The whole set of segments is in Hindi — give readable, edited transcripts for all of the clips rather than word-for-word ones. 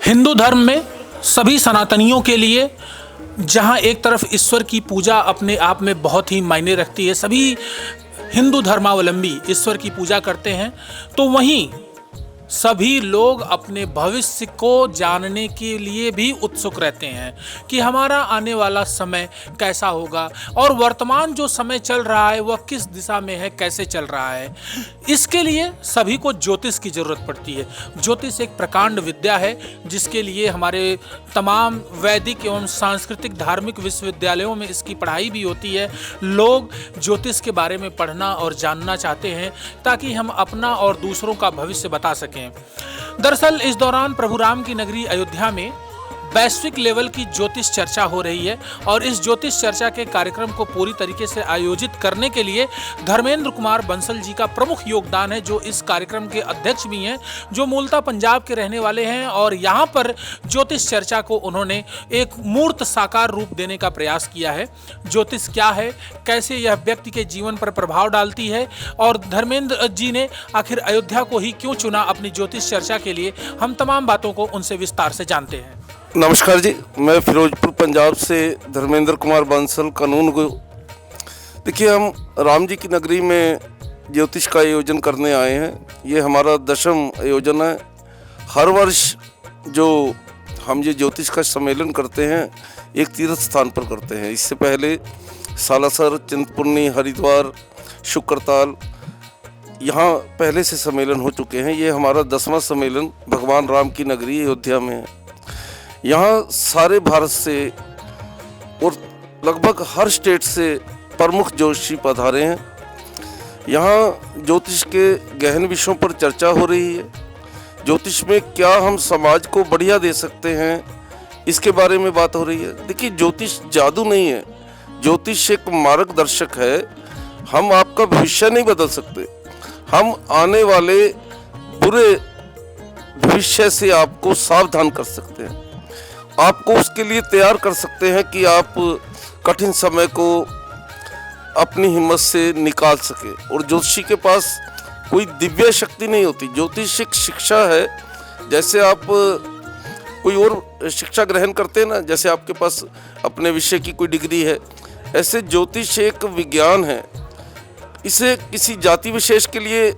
हिंदू धर्म में सभी सनातनियों के लिए जहां एक तरफ ईश्वर की पूजा अपने आप में बहुत ही मायने रखती है, सभी हिंदू धर्मावलंबी ईश्वर की पूजा करते हैं, तो वहीं सभी लोग अपने भविष्य को जानने के लिए भी उत्सुक रहते हैं कि हमारा आने वाला समय कैसा होगा और वर्तमान जो समय चल रहा है वह किस दिशा में है, कैसे चल रहा है। इसके लिए सभी को ज्योतिष की ज़रूरत पड़ती है। ज्योतिष एक प्रकांड विद्या है जिसके लिए हमारे तमाम वैदिक एवं सांस्कृतिक धार्मिक विश्वविद्यालयों में इसकी पढ़ाई भी होती है। लोग ज्योतिष के बारे में पढ़ना और जानना चाहते हैं ताकि हम अपना और दूसरों का भविष्य बता सकें। दरअसल इस दौरान प्रभु राम की नगरी अयोध्या में वैश्विक लेवल की ज्योतिष चर्चा हो रही है और इस ज्योतिष चर्चा के कार्यक्रम को पूरी तरीके से आयोजित करने के लिए धर्मेंद्र कुमार बंसल जी का प्रमुख योगदान है, जो इस कार्यक्रम के अध्यक्ष भी हैं, जो मूलतः पंजाब के रहने वाले हैं। और यहाँ पर ज्योतिष चर्चा को उन्होंने एक मूर्त साकार रूप देने का प्रयास किया है। ज्योतिष क्या है, कैसे यह व्यक्ति के जीवन पर प्रभाव डालती है और धर्मेंद्र जी ने आखिर अयोध्या को ही क्यों चुना अपनी ज्योतिष चर्चा के लिए, हम तमाम बातों को उनसे विस्तार से जानते हैं। नमस्कार जी, मैं फिरोजपुर पंजाब से धर्मेंद्र कुमार बंसल कानून गो। देखिए, हम राम जी की नगरी में ज्योतिष का आयोजन करने आए हैं। ये हमारा 10वां आयोजन है। हर वर्ष जो हम ये ज्योतिष का सम्मेलन करते हैं एक तीर्थ स्थान पर करते हैं। इससे पहले सालासर, चिंतपूर्णी, हरिद्वार, शुक्रताल यहाँ पहले से सम्मेलन हो चुके हैं। ये हमारा 10वां सम्मेलन भगवान राम की नगरी अयोध्या में है। यहाँ सारे भारत से और लगभग हर स्टेट से प्रमुख ज्योतिषी पधारे हैं। यहाँ ज्योतिष के गहन विषयों पर चर्चा हो रही है। ज्योतिष में क्या हम समाज को बढ़िया दे सकते हैं, इसके बारे में बात हो रही है। देखिए, ज्योतिष जादू नहीं है, ज्योतिष एक मार्गदर्शक है। हम आपका भविष्य नहीं बदल सकते, हम आने वाले बुरे भविष्य से आपको सावधान कर सकते हैं, आपको उसके लिए तैयार कर सकते हैं कि आप कठिन समय को अपनी हिम्मत से निकाल सके। और ज्योतिषी के पास कोई दिव्य शक्ति नहीं होती। ज्योतिष एक शिक्षा है। जैसे आप कोई और शिक्षा ग्रहण करते हैं ना, जैसे आपके पास अपने विषय की कोई डिग्री है, ऐसे ज्योतिष एक विज्ञान है। इसे किसी जाति विशेष के लिए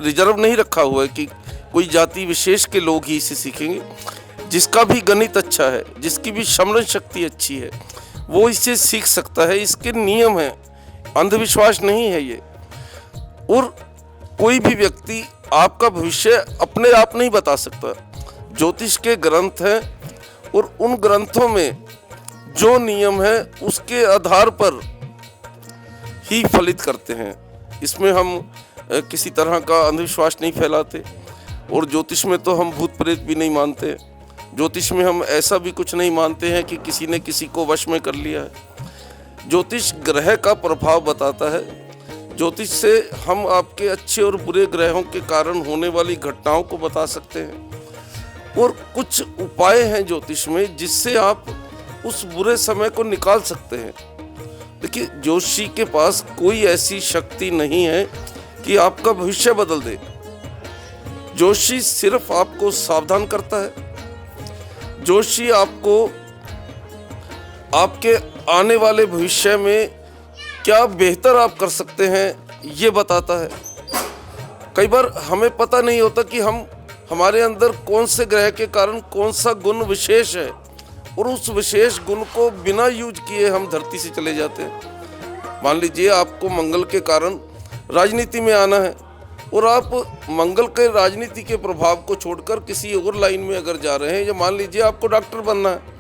रिजर्व नहीं रखा हुआ है कि कोई जाति विशेष के लोग ही इसे सीखेंगे। जिसका भी गणित अच्छा है, जिसकी भी स्मरण शक्ति अच्छी है, वो इसे सीख सकता है। इसके नियम हैं, अंधविश्वास नहीं है ये। और कोई भी व्यक्ति आपका भविष्य अपने आप नहीं बता सकता। ज्योतिष के ग्रंथ हैं और उन ग्रंथों में जो नियम है उसके आधार पर ही फलित करते हैं। इसमें हम किसी तरह का अंधविश्वास नहीं फैलाते। और ज्योतिष में तो हम भूत प्रेत भी नहीं मानते। ज्योतिष में हम ऐसा भी कुछ नहीं मानते हैं कि किसी ने किसी को वश में कर लिया है। ज्योतिष ग्रह का प्रभाव बताता है। ज्योतिष से हम आपके अच्छे और बुरे ग्रहों के कारण होने वाली घटनाओं को बता सकते हैं। और कुछ उपाय हैं ज्योतिष में जिससे आप उस बुरे समय को निकाल सकते हैं। देखिए, ज्योतिषी के पास कोई ऐसी शक्ति नहीं है कि आपका भविष्य बदल दे। ज्योतिषी सिर्फ आपको सावधान करता है। ज्योतिषी आपको आपके आने वाले भविष्य में क्या बेहतर आप कर सकते हैं ये बताता है। कई बार हमें पता नहीं होता कि हमारे अंदर कौन से ग्रह के कारण कौन सा गुण विशेष है, और उस विशेष गुण को बिना यूज किए हम धरती से चले जाते हैं। मान लीजिए आपको मंगल के कारण राजनीति में आना है और आप मंगल के राजनीति के प्रभाव को छोड़कर किसी और लाइन में अगर जा रहे हैं, या मान लीजिए आपको डॉक्टर बनना है,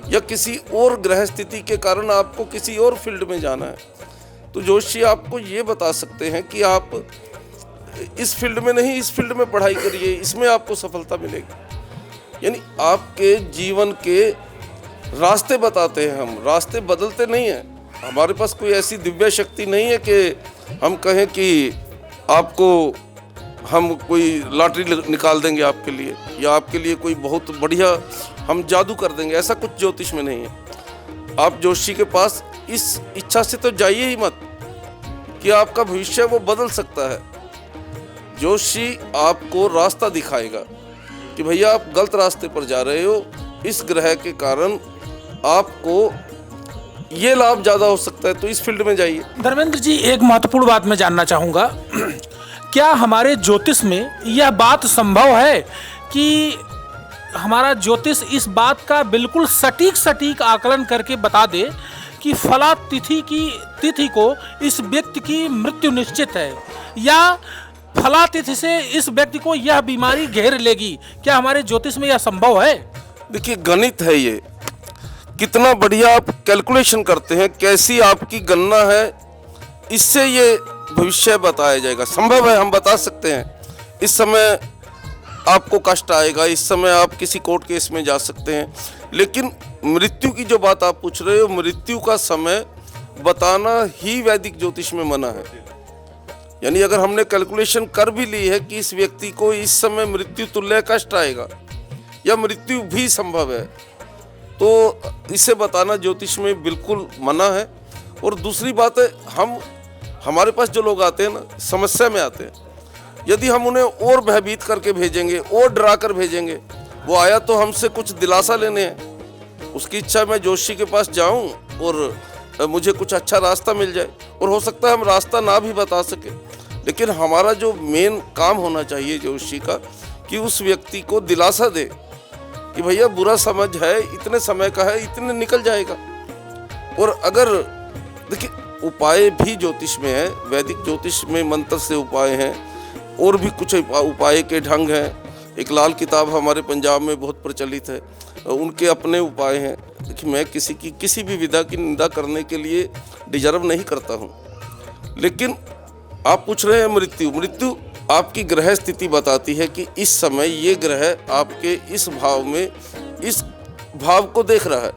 या किसी और ग्रह स्थिति के कारण आपको किसी और फील्ड में जाना है, तो ज्योतिषी आपको ये बता सकते हैं कि आप इस फील्ड में नहीं, इस फील्ड में पढ़ाई करिए, इसमें आपको सफलता मिलेगी। यानी आपके जीवन के रास्ते बताते हैं हम, रास्ते बदलते नहीं हैं। हमारे पास कोई ऐसी दिव्य शक्ति नहीं है कि हम कहें कि आपको हम कोई लॉटरी निकाल देंगे आपके लिए, या आपके लिए कोई बहुत बढ़िया हम जादू कर देंगे। ऐसा कुछ ज्योतिष में नहीं है। आप ज्योतिषी के पास इस इच्छा से तो जाइए ही मत कि आपका भविष्य वो बदल सकता है। ज्योतिषी आपको रास्ता दिखाएगा कि भैया आप गलत रास्ते पर जा रहे हो, इस ग्रह के कारण आपको ये लाभ ज़्यादा हो सकता है, तो इस फील्ड में जाइए। धर्मेंद्र जी, एक महत्वपूर्ण बात मैं जानना चाहूँगा, क्या हमारे ज्योतिष में यह बात संभव है कि हमारा ज्योतिष इस बात का बिल्कुल सटीक आकलन करके बता दे कि फला तिथि को इस व्यक्ति की मृत्यु निश्चित है, या फला तिथि से इस व्यक्ति को यह बीमारी घेर लेगी? क्या हमारे ज्योतिष में यह संभव है? देखिए, गणित है ये, कितना बढ़िया आप कैलकुलेशन करते हैं, कैसी आपकी गणना है, इससे ये भविष्य बताया जाएगा। संभव है, हम बता सकते हैं इस समय आपको कष्ट आएगा, इस समय आप किसी कोर्ट केस में जा सकते हैं, लेकिन मृत्यु की जो बात आप पूछ रहे हो, मृत्यु का समय बताना ही वैदिक ज्योतिष में मना है। यानी अगर हमने कैलकुलेशन कर भी ली है कि इस व्यक्ति को इस समय मृत्यु तुल्य कष्ट आएगा या मृत्यु भी संभव है, तो इसे बताना ज्योतिष में बिल्कुल मना है। और दूसरी बात है, हमारे पास जो लोग आते हैं ना, समस्या में आते हैं, यदि हम उन्हें और भयभीत करके भेजेंगे और डरा कर भेजेंगे, वो आया तो हमसे कुछ दिलासा लेने हैं, उसकी इच्छा मैं जोशी के पास जाऊं और मुझे कुछ अच्छा रास्ता मिल जाए, और हो सकता है हम रास्ता ना भी बता सके, लेकिन हमारा जो मेन काम होना चाहिए जोशी का, कि उस व्यक्ति को दिलासा दे कि भैया बुरा समझ है, इतने समय का है, इतने निकल जाएगा। और अगर देखिए, उपाय भी ज्योतिष में है, वैदिक ज्योतिष में मंत्र से उपाय हैं, और भी कुछ उपाय के ढंग हैं। एक लाल किताब हमारे पंजाब में बहुत प्रचलित है, उनके अपने उपाय हैं। देखिए, मैं किसी भी विधा की निंदा करने के लिए डिजर्व नहीं करता हूँ, लेकिन आप पूछ रहे हैं मृत्यु आपकी ग्रह स्थिति बताती है कि इस समय ये ग्रह आपके इस भाव में इस भाव को देख रहा है,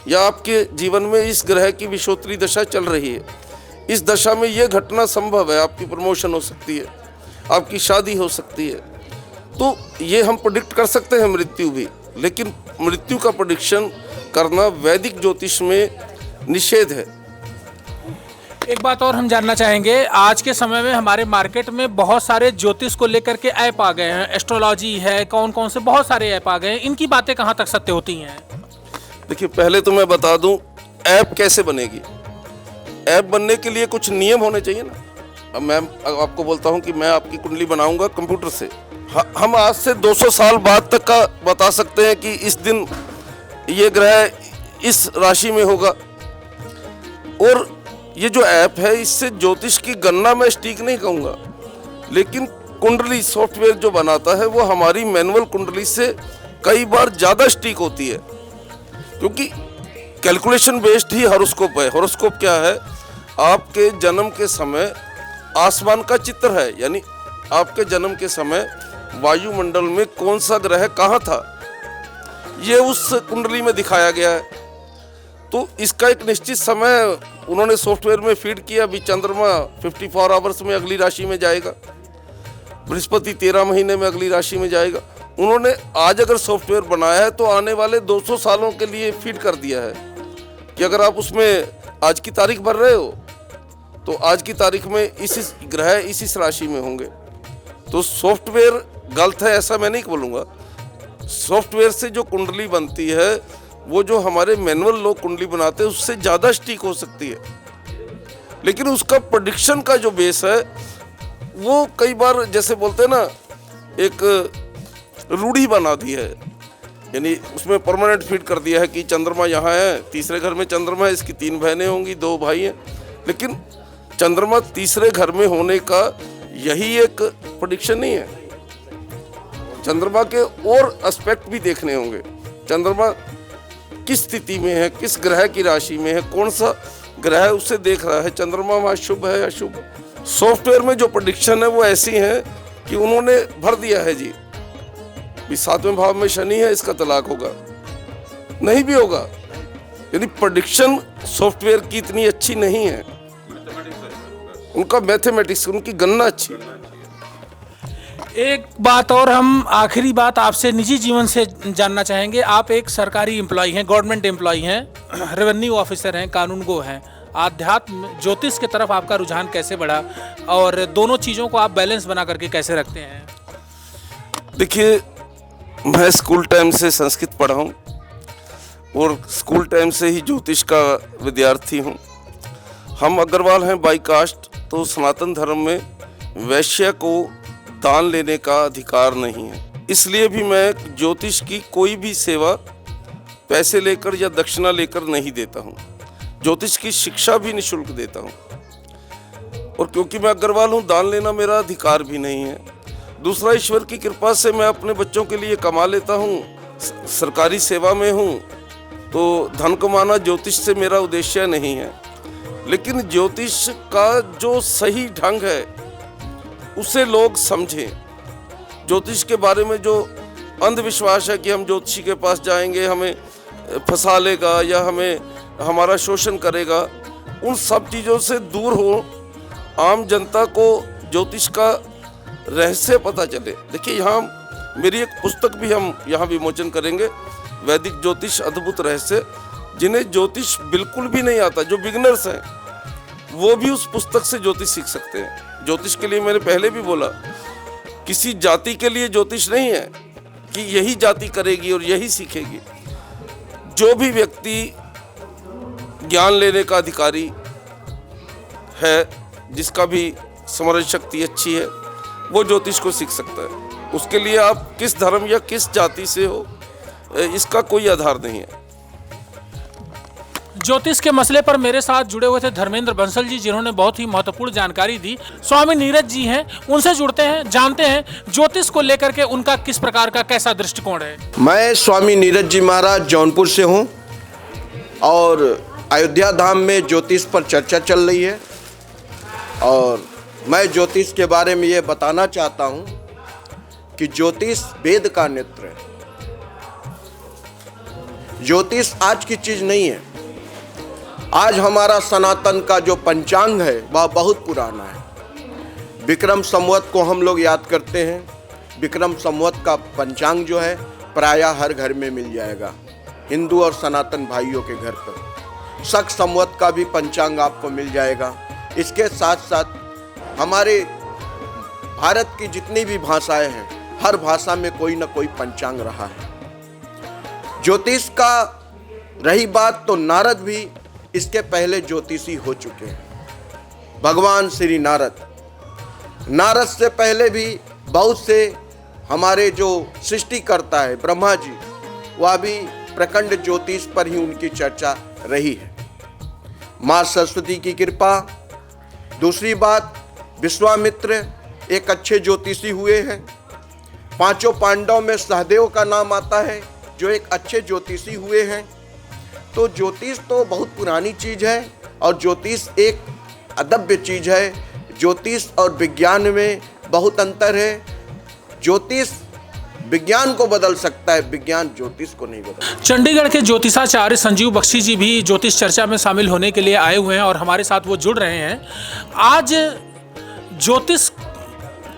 या आपके जीवन में इस ग्रह की विषोत्तरी दशा चल रही है। इस दशा में ये घटना संभव है, आपकी प्रमोशन हो सकती है, आपकी शादी हो सकती है, तो ये हम प्रेडिक्ट कर सकते हैं मृत्यु भी, लेकिन मृत्यु का प्रेडिक्शन करना वैदिक ज्योतिष में निषेध है। एक बात और हम जानना चाहेंगे, आज के समय में हमारे मार्केट में बहुत सारे ज्योतिष को लेकर के ऐप आ गए हैं, एस्ट्रोलॉजी है, कौन से बहुत सारे ऐप आ गए हैं, इनकी बातें कहाँ तक सत्य होती हैं? देखिए, पहले तो मैं बता दूं ऐप कैसे बनेगी। ऐप बनने के लिए कुछ नियम होने चाहिए ना। अब मैं आपको बोलता हूं कि मैं आपकी कुंडली बनाऊंगा कंप्यूटर से, हम आज से 200 साल बाद तक का बता सकते हैं कि इस दिन ये ग्रह इस राशि में होगा। और ये जो ऐप है, इससे ज्योतिष की गणना मैं सटीक नहीं कहूँगा, लेकिन कुंडली सॉफ्टवेयर जो बनाता है वो हमारी मैनुअल कुंडली से कई बार ज़्यादा सटीक होती है, क्योंकि कैलकुलेशन बेस्ड ही हॉरोस्कोप है। हॉरोस्कोप क्या है? आपके जन्म के समय आसमान का चित्र है, यानी आपके जन्म के समय वायुमंडल में कौन सा ग्रह कहाँ था, ये उस कुंडली में दिखाया गया है। तो इसका एक निश्चित समय उन्होंने सॉफ्टवेयर में फीड किया। अभी चंद्रमा 54 आवर्स में अगली राशि में जाएगा, बृहस्पति 13 महीने में अगली राशि में जाएगा। उन्होंने आज अगर सॉफ्टवेयर बनाया है तो आने वाले 200 सालों के लिए फीड कर दिया है कि अगर आप उसमें आज की तारीख भर रहे हो तो आज की तारीख में इस ग्रह इस राशि में होंगे। तो सॉफ्टवेयर गलत है ऐसा मैं नहीं बोलूँगा। सॉफ्टवेयर से जो कुंडली बनती है वो जो हमारे मैनुअल लोग कुंडली बनाते हैं उससे ज़्यादा सटीक हो सकती है, लेकिन उसका प्रेडिक्शन का जो बेस है वो कई बार जैसे बोलते हैं ना, एक रूढ़ी बना दी है, यानी उसमें परमानेंट फिट कर दिया है कि चंद्रमा यहाँ है, तीसरे घर में चंद्रमा है, इसकी 3 बहनें होंगी, 2 भाई हैं। लेकिन चंद्रमा तीसरे घर में होने का यही एक प्रेडिक्शन नहीं है। चंद्रमा के और एस्पेक्ट भी देखने होंगे। चंद्रमा किस स्थिति में है, किस ग्रह की राशि में है, कौन सा ग्रह है उसे देख रहा है, चंद्रमा वहाँ शुभ है अशुभ। सॉफ्टवेयर में जो प्रेडिक्शन है वो ऐसी है कि उन्होंने भर दिया है जी, 7वें भाव में शनि है, इसका तलाक होगा, नहीं भी होगा। यानी प्रेडिक्शन सॉफ्टवेयर की इतनी अच्छी नहीं है, उनका मैथमेटिक्स, उनकी गणना अच्छी। एक बात और हम आखिरी बात आपसे निजी जीवन से जानना चाहेंगे। आप एक सरकारी एम्प्लॉय हैं, गवर्नमेंट एम्प्लॉय हैं, रेवेन्यू ऑफिसर हैं, कानूनगो हैं। आध्यात्म ज्योतिष की तरफ आपका रुझान कैसे बढ़ा और दोनों चीज़ों को आप बैलेंस बना करके कैसे रखते हैं? देखिए, मैं स्कूल टाइम से संस्कृत पढ़ा हूँ और स्कूल टाइम से ही ज्योतिष का विद्यार्थी हूँ। हम अग्रवाल हैं बाई कास्ट, तो सनातन धर्म में वैश्य को दान लेने का अधिकार नहीं है। इसलिए भी मैं ज्योतिष की कोई भी सेवा पैसे लेकर या दक्षिणा लेकर नहीं देता हूँ। ज्योतिष की शिक्षा भी निःशुल्क देता हूँ और क्योंकि मैं अग्रवाल हूँ, दान लेना मेरा अधिकार भी नहीं है। दूसरा, ईश्वर की कृपा से मैं अपने बच्चों के लिए कमा लेता हूँ। सरकारी सेवा में हूँ, तो धन कमाना ज्योतिष से मेरा उद्देश्य नहीं है। लेकिन ज्योतिष का जो सही ढंग है उसे लोग समझें। ज्योतिष के बारे में जो अंधविश्वास है कि हम ज्योतिषी के पास जाएंगे, हमें फंसा लेगा या हमें हमारा शोषण करेगा, उन सब चीज़ों से दूर हो, आम जनता को ज्योतिष का रहस्य पता चले। देखिए, यहाँ मेरी एक पुस्तक भी हम यहाँ विमोचन करेंगे, वैदिक ज्योतिष अद्भुत रहस्य। जिन्हें ज्योतिष बिल्कुल भी नहीं आता, जो बिगनर्स हैं, वो भी उस पुस्तक से ज्योतिष सीख सकते हैं। ज्योतिष के लिए मैंने पहले भी बोला, किसी जाति के लिए ज्योतिष नहीं है कि यही जाति करेगी और यही सीखेगी। जो भी व्यक्ति ज्ञान लेने का अधिकारी है, जिसका भी स्मरण शक्ति अच्छी है, वो ज्योतिष को सीख सकता है। उसके लिए आप किस धर्म या किस जाति से हो, इसका कोई आधार नहीं है। ज्योतिष के मसले पर मेरे साथ जुड़े हुए थे धर्मेंद्र बंसल जी, जिन्होंने बहुत ही महत्वपूर्ण जानकारी दी। स्वामी नीरज जी हैं, उनसे जुड़ते हैं, जानते हैं ज्योतिष को लेकर के उनका किस प्रकार का कैसा दृष्टिकोण है। मैं स्वामी नीरज जी महाराज जौनपुर से हूं और अयोध्या धाम में ज्योतिष पर चर्चा चल रही है और मैं ज्योतिष के बारे में ये बताना चाहता हूं कि ज्योतिष वेद का नेत्र है। ज्योतिष आज की चीज नहीं है। आज हमारा सनातन का जो पंचांग है वह बहुत पुराना है। विक्रम संवत को हम लोग याद करते हैं। विक्रम संवत का पंचांग जो है प्रायः हर घर में मिल जाएगा, हिंदू और सनातन भाइयों के घर पर। शक संवत का भी पंचांग आपको मिल जाएगा। इसके साथ साथ हमारे भारत की जितनी भी भाषाएं हैं, हर भाषा में कोई ना कोई पंचांग रहा है। ज्योतिष का रही बात, तो नारद भी इसके पहले ज्योतिषी हो चुके हैं। भगवान श्री नारद से पहले भी बहुत से हमारे जो सृष्टिकर्ता है ब्रह्मा जी, वह भी प्रखंड ज्योतिष पर ही उनकी चर्चा रही है। माँ सरस्वती की कृपा। दूसरी बात, विश्वामित्र एक अच्छे ज्योतिषी हुए हैं। पांचों पांडव में सहदेव का नाम आता है जो एक अच्छे ज्योतिषी हुए हैं। तो ज्योतिष तो बहुत पुरानी चीज़ है और ज्योतिष एक अदभ्य चीज़ है। ज्योतिष और विज्ञान में बहुत अंतर है। ज्योतिष विज्ञान को बदल सकता है, विज्ञान ज्योतिष को नहीं बदल। चंडीगढ़ के ज्योतिषाचार्य संजीव बख्शी जी भी ज्योतिष चर्चा में शामिल होने के लिए आए हुए हैं और हमारे साथ वो जुड़ रहे हैं। आज ज्योतिष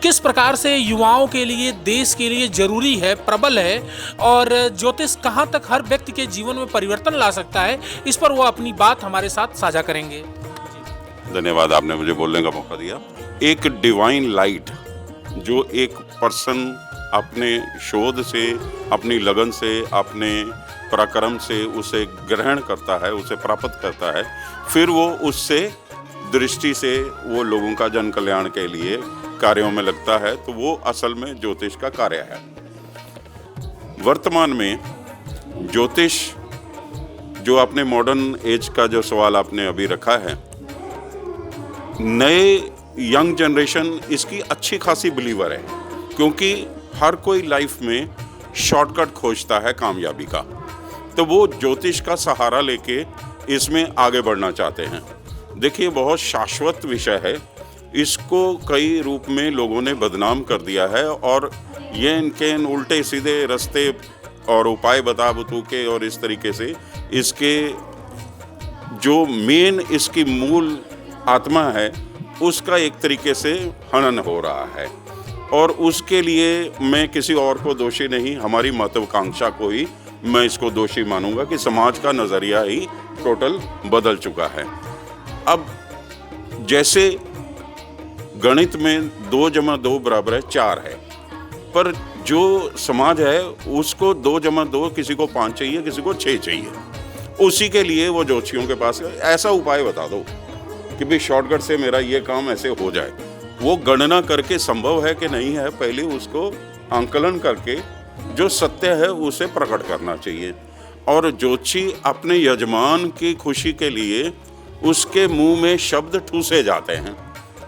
किस प्रकार से युवाओं के लिए, देश के लिए जरूरी है, प्रबल है, और ज्योतिष कहाँ तक हर व्यक्ति के जीवन में परिवर्तन ला सकता है, इस पर वो अपनी बात हमारे साथ साझा करेंगे। धन्यवाद, आपने मुझे बोलने का मौका दिया। एक डिवाइन लाइट जो एक पर्सन अपने शोध से, अपनी लगन से, अपने पराक्रम से उसे ग्रहण करता है, उसे प्राप्त करता है, फिर वो उससे दृष्टि से वो लोगों का जन कल्याण के लिए कार्यों में लगता है, तो वो असल में ज्योतिष का कार्य है। वर्तमान में ज्योतिष जो अपने मॉडर्न एज का जो सवाल आपने अभी रखा है, नए यंग जनरेशन इसकी अच्छी खासी बिलीवर है, क्योंकि हर कोई लाइफ में शॉर्टकट खोजता है कामयाबी का, तो वो ज्योतिष का सहारा लेके इसमें आगे बढ़ना चाहते हैं। देखिए, बहुत शाश्वत विषय है, इसको कई रूप में लोगों ने बदनाम कर दिया है और ये इनके उल्टे सीधे रास्ते और उपाय बता बतू के और इस तरीके से इसके जो मेन इसकी मूल आत्मा है उसका एक तरीके से हनन हो रहा है। और उसके लिए मैं किसी और को दोषी नहीं, हमारी महत्वाकांक्षा को ही मैं इसको दोषी मानूंगा कि समाज का नज़रिया ही टोटल बदल चुका है। अब जैसे गणित में 2 + 2 = 4 है, पर जो समाज है उसको 2 + 2 किसी को 5 चाहिए, किसी को 6 चाहिए। उसी के लिए वो ज्योतिषियों के पास ऐसा उपाय बता दो कि भाई शॉर्टकट से मेरा ये काम ऐसे हो जाए। वो गणना करके संभव है कि नहीं है, पहले उसको आंकलन करके जो सत्य है उसे प्रकट करना चाहिए। और ज्योतिषी अपने यजमान की खुशी के लिए उसके मुंह में शब्द ठूसे जाते हैं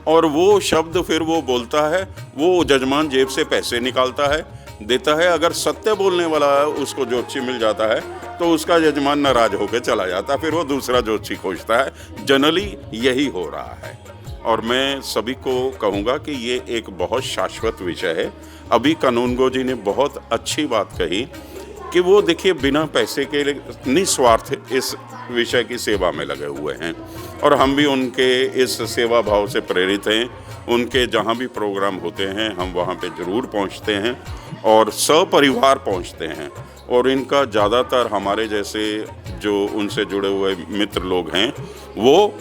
और वो शब्द फिर वो बोलता है, वो यजमान जेब से पैसे निकालता है, देता है। अगर सत्य बोलने वाला उसको ज्योतिषी मिल जाता है तो उसका यजमान नाराज होकर चला जाता है, फिर वो दूसरा ज्योतिषी खोजता है। जनरली यही हो रहा है। और मैं सभी को कहूँगा कि ये एक बहुत शाश्वत विषय है। अभी कानूनगो जी ने बहुत अच्छी बात कही कि वो देखिए बिना पैसे के निस्वार्थ इस विषय की सेवा में लगे हुए हैं और हम भी उनके इस सेवा भाव से प्रेरित हैं। उनके जहाँ भी प्रोग्राम होते हैं हम वहाँ पे ज़रूर पहुँचते हैं और सपरिवार पहुँचते हैं। और इनका ज़्यादातर हमारे जैसे जो उनसे जुड़े हुए मित्र लोग हैं वो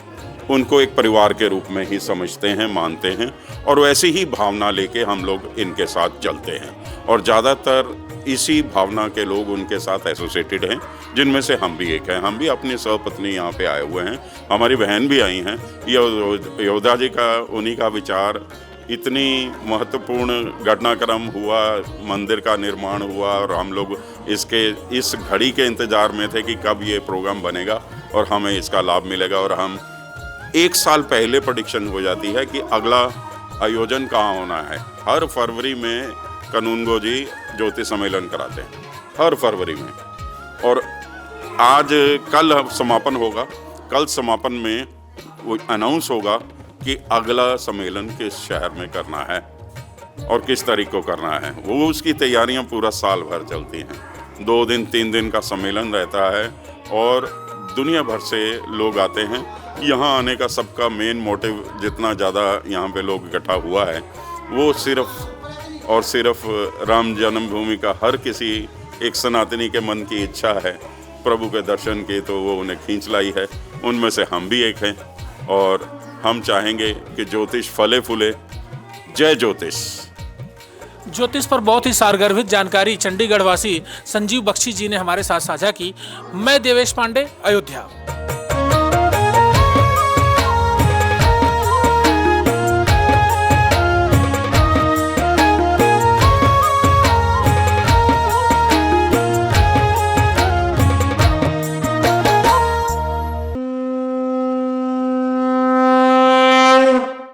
उनको एक परिवार के रूप में ही समझते हैं, मानते हैं और वैसी ही भावना लेके हम लोग इनके साथ चलते हैं। और ज़्यादातर इसी भावना के लोग उनके साथ एसोसिएटेड हैं, जिनमें से हम भी एक हैं। हम भी अपनी सहपत्नी यहाँ पे आए हुए हैं, हमारी बहन भी आई हैं। योदा जी का उन्हीं का विचार, इतनी महत्वपूर्ण घटनाक्रम हुआ, मंदिर का निर्माण हुआ और हम लोग इस घड़ी के इंतज़ार में थे कि कब ये प्रोग्राम बनेगा और हमें इसका लाभ मिलेगा। और हम 1 साल पहले प्रेडिक्शन हो जाती है कि अगला आयोजन कहाँ होना है। हर फरवरी में कानूनगो जी ज्योतिष सम्मेलन कराते हैं, हर फरवरी में। और कल समापन होगा। कल समापन में वो अनाउंस होगा कि अगला सम्मेलन किस शहर में करना है और किस तारीख को करना है। वो उसकी तैयारियां पूरा साल भर चलती हैं। 2 दिन 3 दिन का सम्मेलन रहता है और दुनिया भर से लोग आते हैं। यहाँ आने का सबका मेन मोटिव, जितना ज़्यादा यहाँ पे लोग इकट्ठा हुआ है, वो सिर्फ और सिर्फ राम जन्मभूमि का हर किसी एक सनातनी के मन की इच्छा है प्रभु के दर्शन की, तो वो उन्हें खींच लाई है। उनमें से हम भी एक हैं और हम चाहेंगे कि ज्योतिष फले फूले। जय ज्योतिष। ज्योतिष पर बहुत ही सारगर्भित जानकारी चंडीगढ़ वासी संजीव बख्शी जी ने हमारे साथ साझा की। मैं देवेश पांडे, अयोध्या।